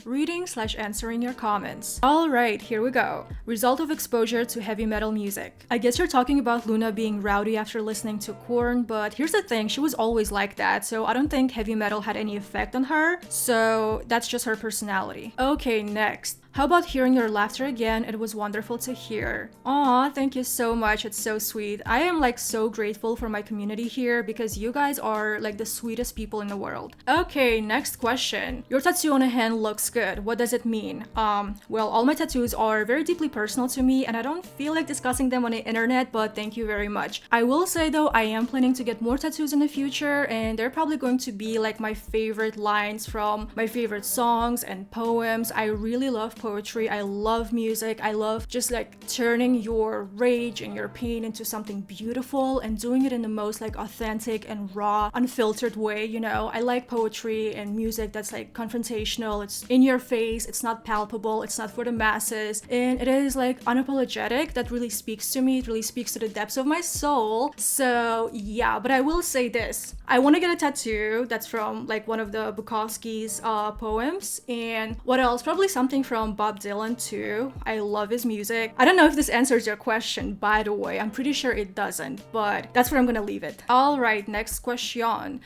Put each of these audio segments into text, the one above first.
reading/answering your comments. Alright, here we go. Result of exposure to heavy metal music. I guess you're talking about Luna being rowdy after listening to Korn, but here's the thing, she was always like that, so I don't think heavy metal had any effect on her, so that's just her personality. Okay, next. How about hearing your laughter again? It was wonderful to hear. Aw, thank you so much. It's so sweet. I am like so grateful for my community here because you guys are like the sweetest people in the world. Okay, next question. Your tattoo on a hand looks good. What does it mean? Well, all my tattoos are very deeply personal to me and I don't feel like discussing them on the internet, but thank you very much. I will say though, I am planning to get more tattoos in the future and they're probably going to be like my favorite lines from my favorite songs and poems. I really love poetry. I love music. I love just like turning your rage and your pain into something beautiful and doing it in the most like authentic and raw, unfiltered way, you know. I like poetry and music that's like confrontational. It's in your face. It's not palpable. It's not for the masses. And it is like unapologetic. That really speaks to me. It really speaks to the depths of my soul. So yeah, but I will say this. I want to get a tattoo that's from like one of the Bukowski's poems. And what else? Probably something from Bob Dylan too. I love his music. I don't know if this answers your question, by the way. I'm pretty sure it doesn't, but that's where I'm gonna leave it. All right, next question.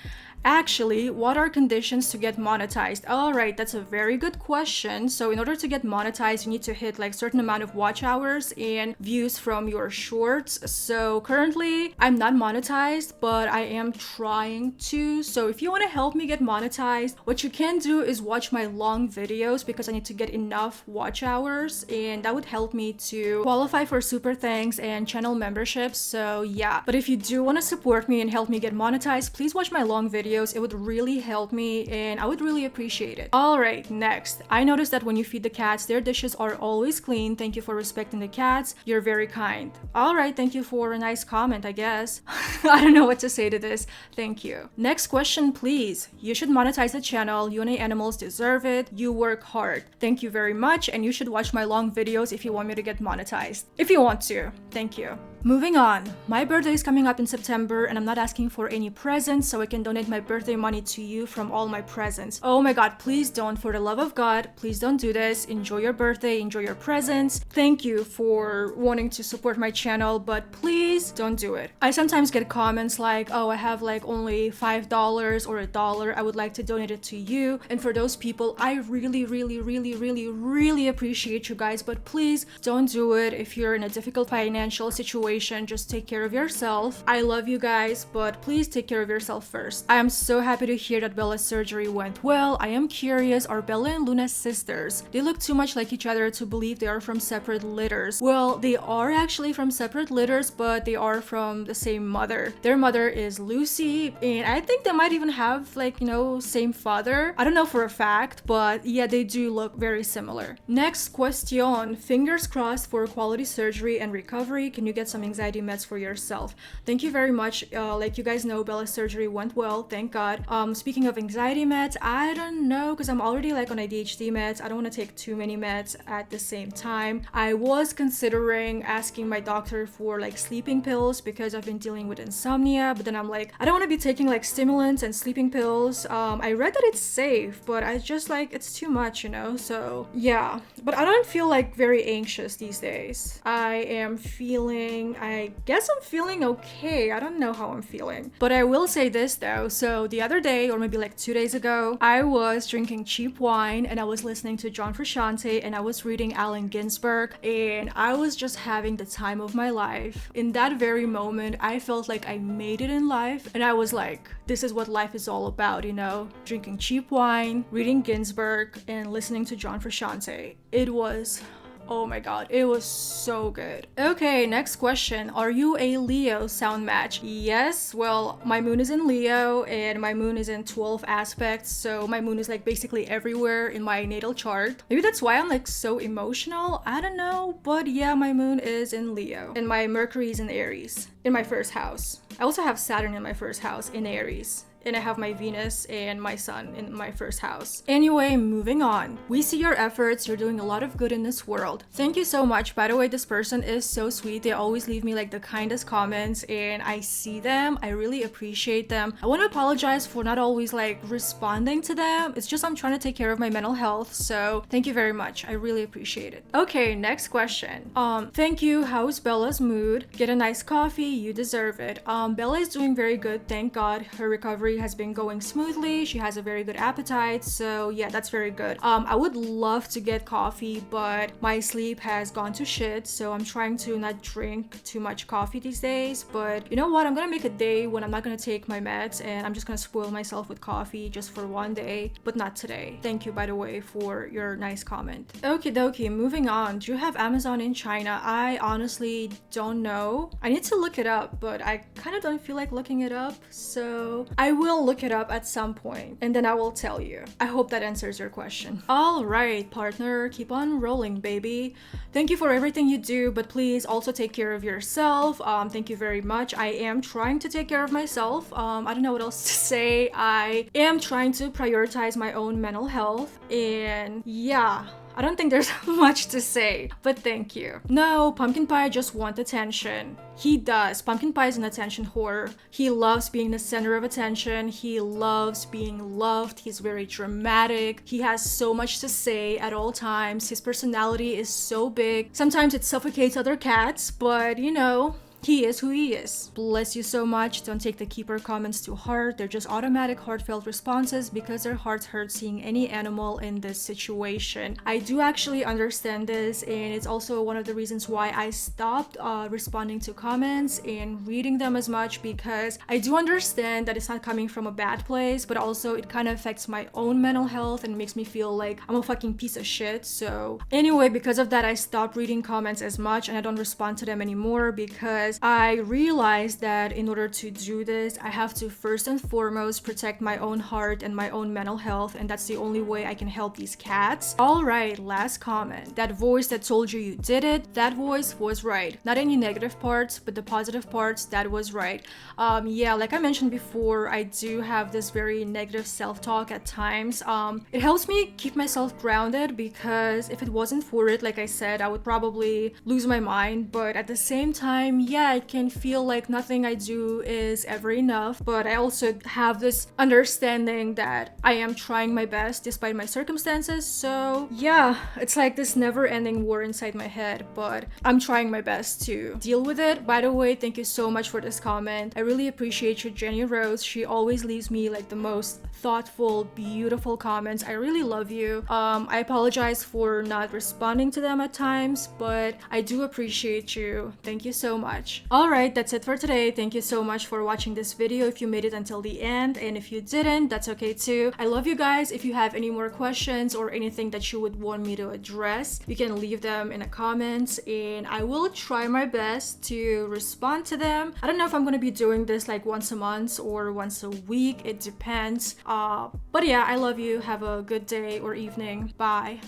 Actually, what are conditions to get monetized? Alright, that's a very good question. So in order to get monetized, you need to hit like certain amount of watch hours and views from your shorts. So currently, I'm not monetized, but I am trying to. So if you want to help me get monetized, what you can do is watch my long videos because I need to get enough watch hours and that would help me to qualify for super thanks and channel memberships. So yeah, but if you do want to support me and help me get monetized, please watch my long videos. It would really help me and I would really appreciate it. Alright, next. I noticed that when you feed the cats, their dishes are always clean. Thank you for respecting the cats. You're very kind. Alright, thank you for a nice comment, I guess. I don't know what to say to this. Thank you. Next question, please. You should monetize the channel. You and the animals deserve it. You work hard. Thank you very much and you should watch my long videos if you want me to get monetized. If you want to. Thank you. Moving on. My birthday is coming up in September and I'm not asking for any presents, so I can donate my birthday money to you from all my presents. Oh my god, please don't, for the love of God, please don't do this. Enjoy your birthday, enjoy your presents. Thank you for wanting to support my channel, but please don't do it. I sometimes get comments like, oh, I have like only $5 or $1. I would like to donate it to you. And for those people, I really, really, really, really, really appreciate you guys, but please don't do it. If you're in a difficult financial situation, just take care of yourself. I love you guys, but please take care of yourself first. I am so happy to hear that Bella's surgery went well. I am curious, are Bella and Luna sisters? They look too much like each other to believe they are from separate litters. Well, they are actually from separate litters, but they are from the same mother. Their mother is Lucy, and I think they might even have like, you know, same father. I don't know for a fact, but yeah, they do look very similar. Next question. Fingers crossed for quality surgery and recovery. Can you get some anxiety meds for yourself? Thank you very much. Like you guys know, Bella's surgery went well, thank God. Speaking of anxiety meds, I don't know because I'm already like on ADHD meds. I don't want to take too many meds at the same time. I was considering asking my doctor for like sleeping pills because I've been dealing with insomnia, but then I'm like, I don't want to be taking like stimulants and sleeping pills. I read that it's safe, but I just like, it's too much, you know? So yeah, but I don't feel like very anxious these days. I guess I'm feeling okay. I don't know how I'm feeling. But I will say this though. So the other day, or maybe like 2 days ago, I was drinking cheap wine and I was listening to John Frusciante and I was reading Allen Ginsberg and I was just having the time of my life. In that very moment, I felt like I made it in life and I was like, this is what life is all about, you know? Drinking cheap wine, reading Ginsberg, and listening to John Frusciante. It was... oh my god, it was so good. Okay, next question. Are you a Leo sound match? Yes, well, my moon is in Leo and my moon is in 12 aspects, so my moon is like basically everywhere in my natal chart. Maybe that's why I'm like so emotional, I don't know, but yeah, my moon is in Leo and my Mercury is in Aries in my first house. I also have Saturn in my first house in Aries and I have my Venus and my Sun in my first house. Anyway, moving on. We see your efforts. You're doing a lot of good in this world. Thank you so much. By the way, this person is so sweet. They always leave me like the kindest comments, and I see them. I really appreciate them. I want to apologize for not always like responding to them. It's just I'm trying to take care of my mental health. So thank you very much. I really appreciate it. Okay, next question. Thank you. How's Bella's mood? Get a nice coffee. You deserve it. Bella is doing very good. Thank God. Her recovery has been going smoothly. She has a very good appetite. So yeah, that's very good. I would love to get coffee, but my sleep has gone to shit. So I'm trying to not drink too much coffee these days. But you know what? I'm gonna make a day when I'm not gonna take my meds and I'm just gonna spoil myself with coffee just for one day, but not today. Thank you, by the way, for your nice comment. Okie dokie, moving on. Do you have Amazon in China? I honestly don't know. I need to look it up, but I kind of don't feel like looking it up. So I will look it up at some point and then I will tell you. I hope that answers your question. All right, partner, keep on rolling, baby. Thank you for everything you do, but please also take care of yourself. Thank you very much. I am trying to take care of myself. I don't know what else to say. I am trying to prioritize my own mental health, and yeah, I don't think there's much to say, but thank you. No, Pumpkin Pie just wants attention. He does. Pumpkin Pie is an attention whore. He loves being the center of attention. He loves being loved. He's very dramatic. He has so much to say at all times. His personality is so big. Sometimes it suffocates other cats, but you know, he is who he is. Bless you so much. Don't take the keeper comments to heart. They're just automatic heartfelt responses because their hearts hurt seeing any animal in this situation. I do actually understand this, and it's also one of the reasons why I stopped responding to comments and reading them as much, because I do understand that it's not coming from a bad place, but also it kind of affects my own mental health and makes me feel like I'm a fucking piece of shit. So anyway, because of that, I stopped reading comments as much and I don't respond to them anymore, because I realized that in order to do this, I have to first and foremost protect my own heart and my own mental health, and that's the only way I can help these cats. All right, last comment. That voice that told you you did it, that voice was right. Not any negative parts, but the positive parts, that was right. Yeah, like I mentioned before, I do have this very negative self-talk at times. It helps me keep myself grounded, because if it wasn't for it, like I said, I would probably lose my mind. But at the same time, yeah, it can feel like nothing I do is ever enough, but I also have this understanding that I am trying my best despite my circumstances. So yeah, it's like this never-ending war inside my head, but I'm trying my best to deal with it. By the way, thank you so much for this comment. I really appreciate you, Jenny Rose. She always leaves me like the most thoughtful, beautiful comments. I really love you. I apologize for not responding to them at times, but I do appreciate you. Thank you so much. Alright, that's it for today. Thank you so much for watching this video if you made it until the end, and if you didn't, that's okay too. I love you guys. If you have any more questions or anything that you would want me to address, you can leave them in the comments and I will try my best to respond to them. I don't know if I'm gonna be doing this like once a month or once a week. It depends. But yeah, I love you. Have a good day or evening. Bye.